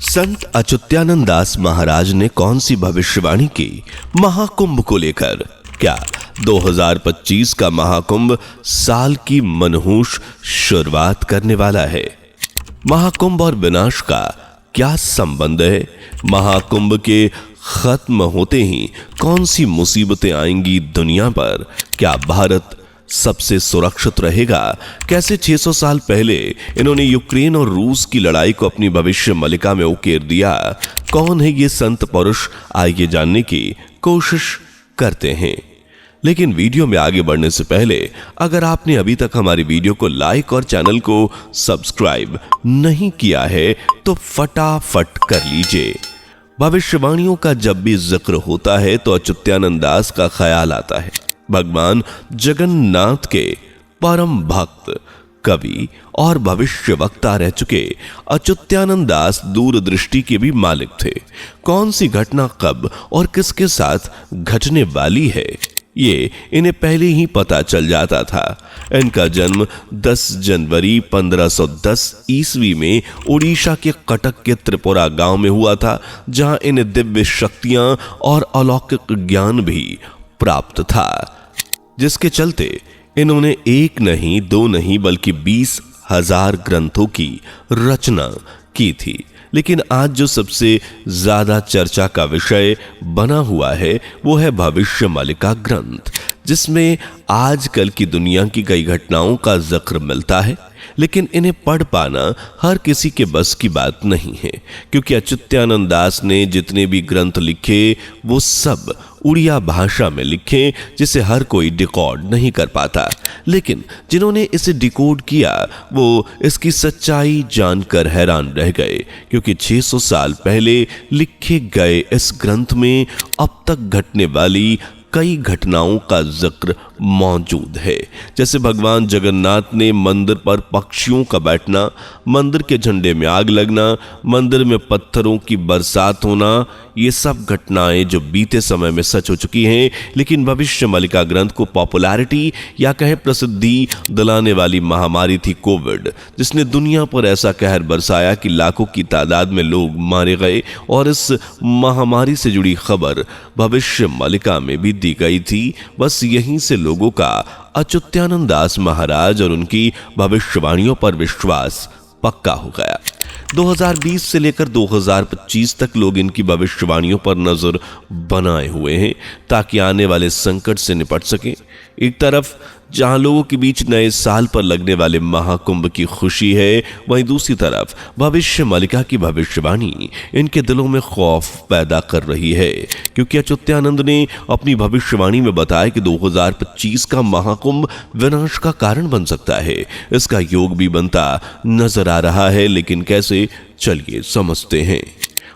संत अच्युतानंद दास महाराज ने कौन सी भविष्यवाणी की महाकुंभ को लेकर? क्या 2025 का महाकुंभ साल की मनहूस शुरुआत करने वाला है? महाकुंभ और विनाश का क्या संबंध है? महाकुंभ के खत्म होते ही कौन सी मुसीबतें आएंगी दुनिया पर? क्या भारत सबसे सुरक्षित रहेगा? कैसे 600 साल पहले इन्होंने यूक्रेन और रूस की लड़ाई को अपनी भविष्य मलिका में उकेर दिया? कौन है ये संत पुरुष? आइए जानने की कोशिश करते हैं। लेकिन वीडियो में आगे बढ़ने से पहले अगर आपने अभी तक हमारी वीडियो को लाइक और चैनल को सब्सक्राइब नहीं किया है तो फटाफट कर लीजिए। भविष्यवाणियों का जब भी जिक्र होता है तो अच्युतानंद दास का ख्याल आता है। भगवान जगन्नाथ के परम भक्त, कवि और भविष्यवक्ता रह चुके अच्युतानंद दास दूरदृष्टि के भी मालिक थे। कौन सी घटना कब और किसके साथ घटने वाली है ये इन्हें पहले ही पता चल जाता था। इनका जन्म 10 जनवरी 1510 ईस्वी में उड़ीसा के कटक के त्रिपुरा गांव में हुआ था, जहां इन्हें दिव्य शक्तियां और अलौकिक ज्ञान भी प्राप्त था, जिसके चलते इन्होंने एक नहीं दो नहीं बल्कि 20,000 ग्रंथों की रचना की थी। लेकिन आज जो सबसे ज्यादा चर्चा का विषय बना हुआ है वो है भविष्य मलिका ग्रंथ, जिसमें आजकल की दुनिया की कई घटनाओं का जिक्र मिलता है। लेकिन इन्हें पढ़ पाना हर किसी के बस की बात नहीं है, क्योंकि अच्युतानंद दास ने जितने भी ग्रंथ लिखे वो सब उड़िया भाषा में लिखे, जिसे हर कोई डिकोड नहीं कर पाता। लेकिन जिन्होंने इसे डिकोड किया वो इसकी सच्चाई जानकर हैरान रह गए, क्योंकि 600 साल पहले लिखे गए इस ग्रंथ में अब तक घटने वाली कई घटनाओं का जिक्र मौजूद है। जैसे भगवान जगन्नाथ ने मंदिर पर पक्षियों का बैठना, मंदिर के झंडे में आग लगना, मंदिर में पत्थरों की बरसात होना, ये सब घटनाएं जो बीते समय में सच हो चुकी हैं। लेकिन भविष्य मलिका ग्रंथ को पॉपुलैरिटी या कहे प्रसिद्धि दिलाने वाली महामारी थी कोविड, जिसने दुनिया पर ऐसा कहर बरसाया कि लाखों की तादाद में लोग मारे गए। और इस महामारी से जुड़ी खबर भविष्य मलिका में भी दी गई थी। बस यहीं से लोगों का अच्युतानंद दास महाराज और उनकी भविष्यवाणियों पर विश्वास पक्का हो गया। 2020 से लेकर 2025 तक लोग इनकी भविष्यवाणियों पर नजर बनाए हुए हैं ताकि आने वाले संकट से निपट सकें। एक तरफ जहां लोगों के बीच नए साल पर लगने वाले महाकुंभ की खुशी है, वहीं दूसरी तरफ भविष्य मलिका की भविष्यवाणी इनके दिलों में खौफ पैदा कर रही है, क्योंकि अच्युतानंद ने अपनी भविष्यवाणी में बताया कि 2025 का महाकुंभ विनाश का कारण बन सकता है। इसका योग भी बनता नजर आ रहा है, लेकिन कैसे, चलिए समझते हैं।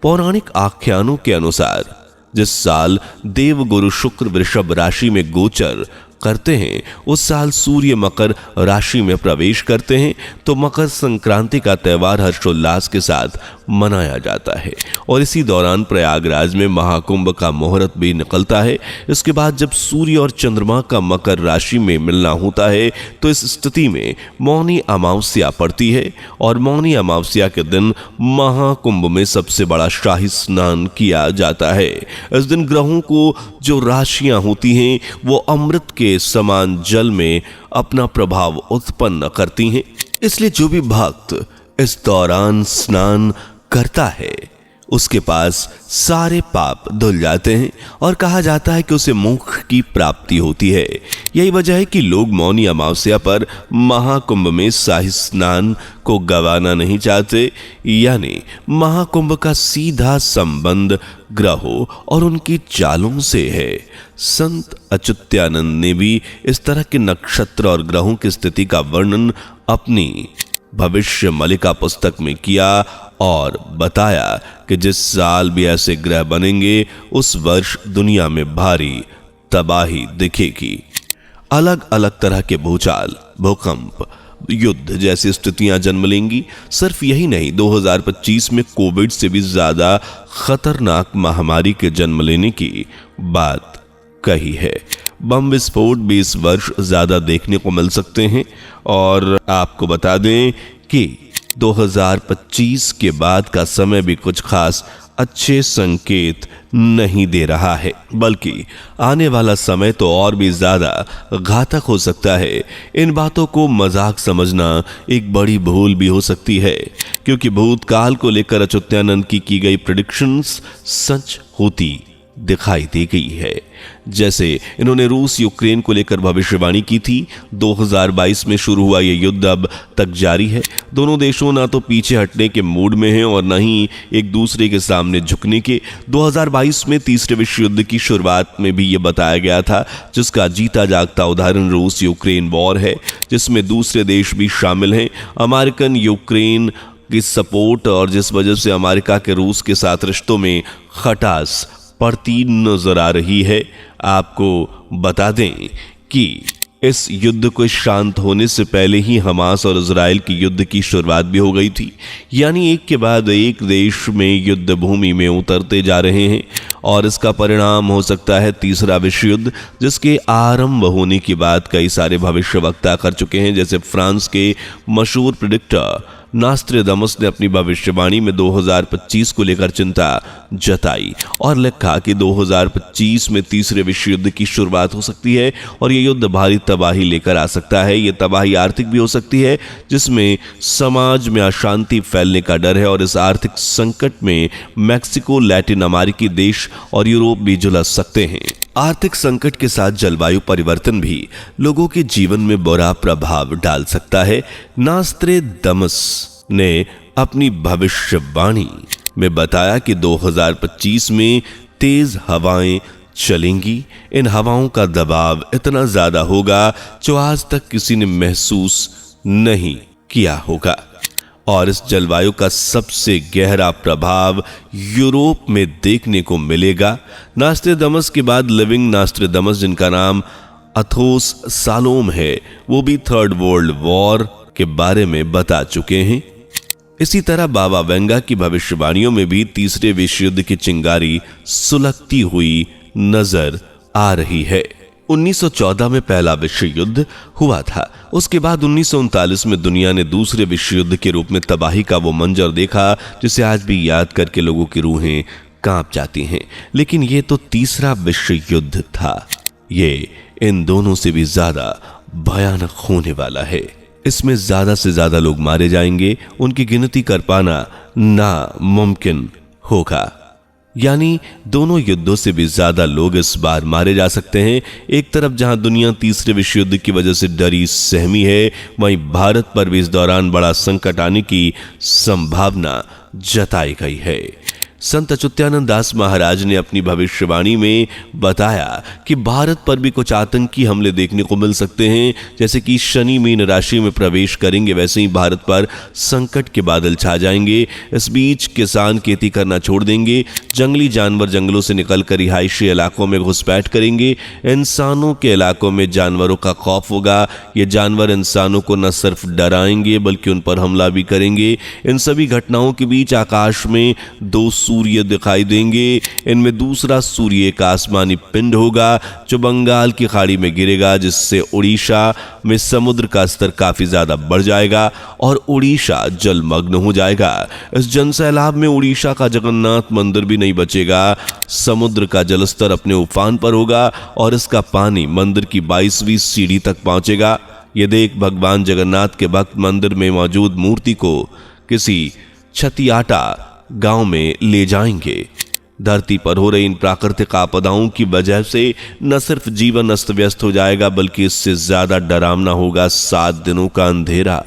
पौराणिक आख्यानों के अनुसार जिस साल देवगुरु शुक्र वृषभ राशि में गोचर करते हैं उस साल सूर्य मकर राशि में प्रवेश करते हैं, तो मकर संक्रांति का त्योहार हर्षोल्लास के साथ मनाया जाता है। और इसी दौरान प्रयागराज में महाकुंभ का मुहूर्त भी निकलता है। इसके बाद जब सूर्य और चंद्रमा का मकर राशि में मिलना होता है तो इस स्थिति में मौनी अमावस्या पड़ती है, और मौनी अमावस्या के दिन महाकुंभ में सबसे बड़ा शाही स्नान किया जाता है। इस दिन ग्रहों को जो राशियां होती हैं वो अमृत के समान जल में अपना प्रभाव उत्पन्न करती हैं। इसलिए जो भी भक्त इस दौरान स्नान करता है उसके पास सारे पाप धुल जाते हैं और कहा जाता है कि उसे मोक्ष की प्राप्ति होती है। यही वजह है कि लोग मौनी अमावस्या पर महाकुंभ में शाही स्नान को गंवाना नहीं चाहते। यानी महाकुंभ का सीधा संबंध ग्रहों और उनकी चालों से है। संत अच्युतानंद ने भी इस तरह के नक्षत्र और ग्रहों की स्थिति का वर्णन अपनी भविष्य मलिका पुस्तक में किया और बताया कि जिस साल भी ऐसे ग्रह बनेंगे उस वर्ष दुनिया में भारी तबाही दिखेगी। अलग अलग तरह के भूचाल, भूकंप, युद्ध जैसी स्थितियां जन्म लेंगी। सिर्फ यही नहीं, 2025 में कोविड से भी ज्यादा खतरनाक महामारी के जन्म लेने की बात कही है। बम विस्फोट भी इस वर्ष ज्यादा देखने को मिल सकते हैं। और आपको बता दें कि 2025 के बाद का समय भी कुछ खास अच्छे संकेत नहीं दे रहा है, बल्कि आने वाला समय तो और भी ज्यादा घातक हो सकता है। इन बातों को मजाक समझना एक बड़ी भूल भी हो सकती है, क्योंकि भूतकाल को लेकर अच्युतानंद की गई प्रेडिक्शंस सच होती दिखाई दे गई है। जैसे इन्होंने रूस यूक्रेन को लेकर भविष्यवाणी की थी। 2022 में शुरू हुआ यह युद्ध अब तक जारी है। दोनों देशों ना तो पीछे हटने के मूड में हैं और ना ही एक दूसरे के सामने झुकने के। 2022 में तीसरे विश्व युद्ध की शुरुआत में भी यह बताया गया था, जिसका जीता जागता उदाहरण रूस यूक्रेन वॉर है, जिसमें दूसरे देश भी शामिल हैं। अमेरिकन यूक्रेन की सपोर्ट और जिस वजह से अमेरिका के रूस के साथ रिश्तों में खटास पड़ती नजर आ रही है। आपको बता दें कि इस युद्ध को शांत होने से पहले ही हमास और इजराइल की युद्ध की शुरुआत भी हो गई थी। यानी एक के बाद एक देश में युद्ध भूमि में उतरते जा रहे हैं और इसका परिणाम हो सकता है तीसरा विश्व युद्ध, जिसके आरंभ होने की बात कई सारे भविष्यवक्ता कर चुके हैं। जैसे फ्रांस के मशहूर प्रेडिक्टर नास्ट्रेदामस ने अपनी भविष्यवाणी में 2025 को लेकर चिंता जताई और लिखा कि 2025 में तीसरे विश्व युद्ध की शुरुआत हो सकती है और यह युद्ध भारी तबाही लेकर आ सकता है। यह तबाही आर्थिक भी हो सकती है, जिसमें समाज में अशांति फैलने का डर है और इस आर्थिक संकट में मैक्सिको, लैटिन अमेरिकी देश और यूरोप भी झुलस सकते हैं। आर्थिक संकट के साथ जलवायु परिवर्तन भी लोगों के जीवन में बुरा प्रभाव डाल सकता है। नास्ट्रेदामस ने अपनी भविष्यवाणी में बताया कि 2025 में तेज हवाएं चलेंगी। इन हवाओं का दबाव इतना ज्यादा होगा जो आज तक किसी ने महसूस नहीं किया होगा और इस जलवायु का सबसे गहरा प्रभाव यूरोप में देखने को मिलेगा। नास्ट्रेदामस के बाद लिविंग नास्ट्रेदामस, जिनका नाम अथोस सालोम है, वो भी थर्ड वर्ल्ड वॉर के बारे में बता चुके हैं। इसी तरह बाबा वेंगा की भविष्यवाणियों में भी तीसरे विश्व युद्ध की चिंगारी सुलगती हुई नजर आ रही है। 1914 में पहला विश्व युद्ध हुआ था। उसके बाद 1939 में दुनिया ने दूसरे विश्व युद्ध के रूप में तबाही का वो मंजर देखा जिसे आज भी याद करके लोगों की रूहें कांप जाती हैं। लेकिन ये तो तीसरा विश्व युद्ध था। ये इन दोनों से भी ज्यादा भयानक होने वाला है। इसमें ज्यादा से ज्यादा लोग मारे जाएंगे, उनकी गिनती कर पाना नामुमकिन होगा। यानी दोनों युद्धों से भी ज्यादा लोग इस बार मारे जा सकते हैं। एक तरफ जहां दुनिया तीसरे विश्व युद्ध की वजह से डरी सहमी है, वहीं भारत पर भी इस दौरान बड़ा संकट आने की संभावना जताई गई है। संत अच्युतानंद दास महाराज ने अपनी भविष्यवाणी में बताया कि भारत पर भी कुछ आतंकी हमले देखने को मिल सकते हैं। जैसे कि शनि मीन राशि में प्रवेश करेंगे, वैसे ही भारत पर संकट के बादल छा जाएंगे। इस बीच किसान खेती करना छोड़ देंगे, जंगली जानवर जंगलों से निकलकर रिहायशी इलाकों में घुसपैठ करेंगे। इंसानों के इलाकों में जानवरों का खौफ होगा। ये जानवर इंसानों को न सिर्फ डराएंगे बल्कि उन पर हमला भी करेंगे। इन सभी घटनाओं के बीच आकाश में दो सूर्य दिखाई देंगे। इनमें दूसरा सूर्य एक आसमानी पिंड होगा जो बंगाल की खाड़ी में गिरेगा, जिससे उड़ीसा में समुद्र का स्तर काफी ज्यादा बढ़ जाएगा और उड़ीसा जलमग्न हो जाएगा। इस जनसैलाब में उड़ीसा का जगन्नाथ मंदिर भी नहीं बचेगा। समुद्र का जलस्तर अपने उफान पर होगा और इसका पानी मंदिर की 22वीं सीढ़ी तक पहुंचेगा। यह देख भगवान जगन्नाथ के भक्त मंदिर में मौजूद मूर्ति को किसी छतियाटा गांव में ले जाएंगे। धरती पर हो रही इन प्राकृतिक आपदाओं की वजह से न सिर्फ जीवन अस्त व्यस्त हो जाएगा, बल्कि इससे ज्यादा डरावना होगा 7 दिनों का अंधेरा।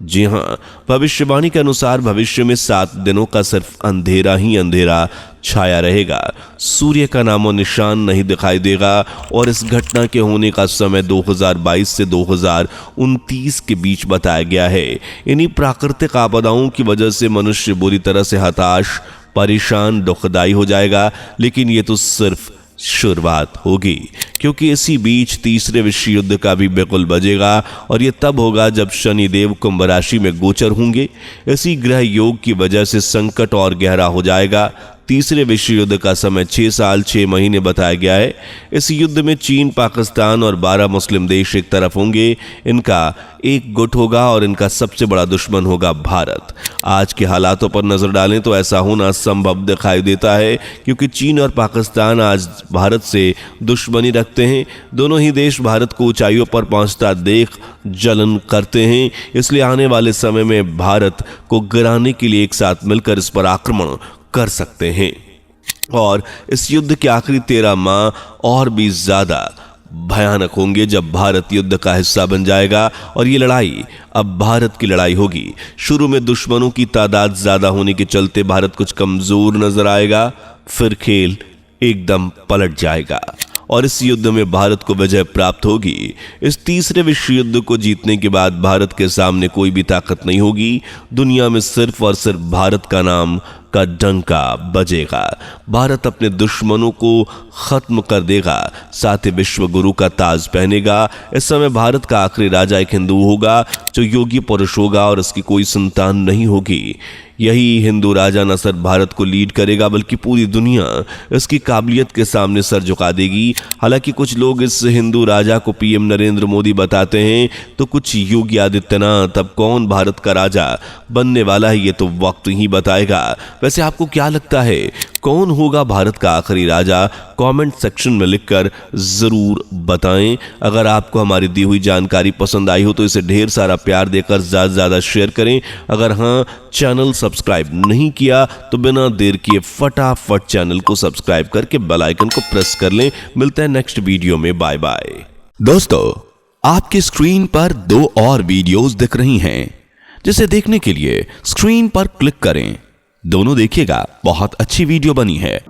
जी हां, भविष्यवाणी के अनुसार भविष्य में 7 दिनों का सिर्फ अंधेरा ही अंधेरा छाया रहेगा। सूर्य का नामो निशान नहीं दिखाई देगा और इस घटना के होने का समय 2022 से 2029 के बीच बताया गया है। इन्हीं प्राकृतिक आपदाओं की वजह से मनुष्य बुरी तरह से हताश, परेशान, दुखदाई हो जाएगा। लेकिन ये तो सिर्फ शुरुआत होगी, क्योंकि इसी बीच तीसरे विश्व युद्ध का भी बिगुल बजेगा और यह तब होगा जब शनिदेव कुंभ राशि में गोचर होंगे। इसी ग्रह योग की वजह से संकट और गहरा हो जाएगा। तीसरे विश्व युद्ध का समय 6 साल 6 महीने बताया गया है। इस युद्ध में चीन, पाकिस्तान और 12 मुस्लिम देश एक तरफ होंगे। इनका एक गुट होगा और इनका सबसे बड़ा दुश्मन होगा भारत। आज के हालातों पर नजर डालें तो ऐसा होना संभव दिखाई देता है, क्योंकि चीन और पाकिस्तान आज भारत से दुश्मनी रखते हैं। दोनों ही देश भारत को ऊंचाइयों पर पहुंचता देख जलन करते हैं। इसलिए आने वाले समय में भारत को गिराने के लिए एक साथ मिलकर इस पर आक्रमण कर सकते हैं। और इस युद्ध के आखिरी 13 माह और भी ज्यादा भयानक होंगे जब भारत युद्ध का हिस्सा बन जाएगा। और ये लड़ाई अब भारत की लड़ाई होगी। शुरू में दुश्मनों की तादाद ज्यादा होने के चलते भारत कुछ कमजोर नजर आएगा, फिर खेल एकदम पलट जाएगा और इस युद्ध में भारत को विजय प्राप्त होगी। इस तीसरे विश्व युद्ध को जीतने के बाद भारत के सामने कोई भी ताकत नहीं होगी। दुनिया में सिर्फ और सिर्फ भारत का नाम का डंका बजेगा। भारत अपने दुश्मनों को खत्म कर देगा, साथ ही विश्व गुरु का ताज पहनेगा। इस समय भारत का आखिरी राजा एक हिंदू होगा जो योगी पुरुष होगा और उसकी कोई संतान नहीं होगी। यही हिंदू राजा न सिर्फ भारत को लीड करेगा बल्कि पूरी दुनिया इसकी काबिलियत के सामने सर झुका देगी। हालांकि कुछ लोग इस हिंदू राजा को पीएम नरेंद्र मोदी बताते हैं, तो कुछ योगी आदित्यनाथ। अब कौन भारत का राजा बनने वाला है ये तो वक्त ही बताएगा। वैसे आपको क्या लगता है, कौन होगा भारत का आखिरी राजा? कमेंट सेक्शन में लिखकर जरूर बताएं। अगर आपको हमारी दी हुई जानकारी पसंद आई हो तो इसे ढेर सारा प्यार देकर ज्यादा से ज्यादा शेयर करें। अगर हाँ, चैनल सब्सक्राइब नहीं किया तो बिना देर किए फटाफट चैनल को सब्सक्राइब करके बेल आइकन को प्रेस कर लें। मिलते हैं नेक्स्ट वीडियो में। Bye bye. दोस्तों, आपकी स्क्रीन पर 2 और वीडियोस दिख रही हैं, जिसे देखने के लिए स्क्रीन पर क्लिक करें। दोनों देखिएगा, बहुत अच्छी वीडियो बनी है।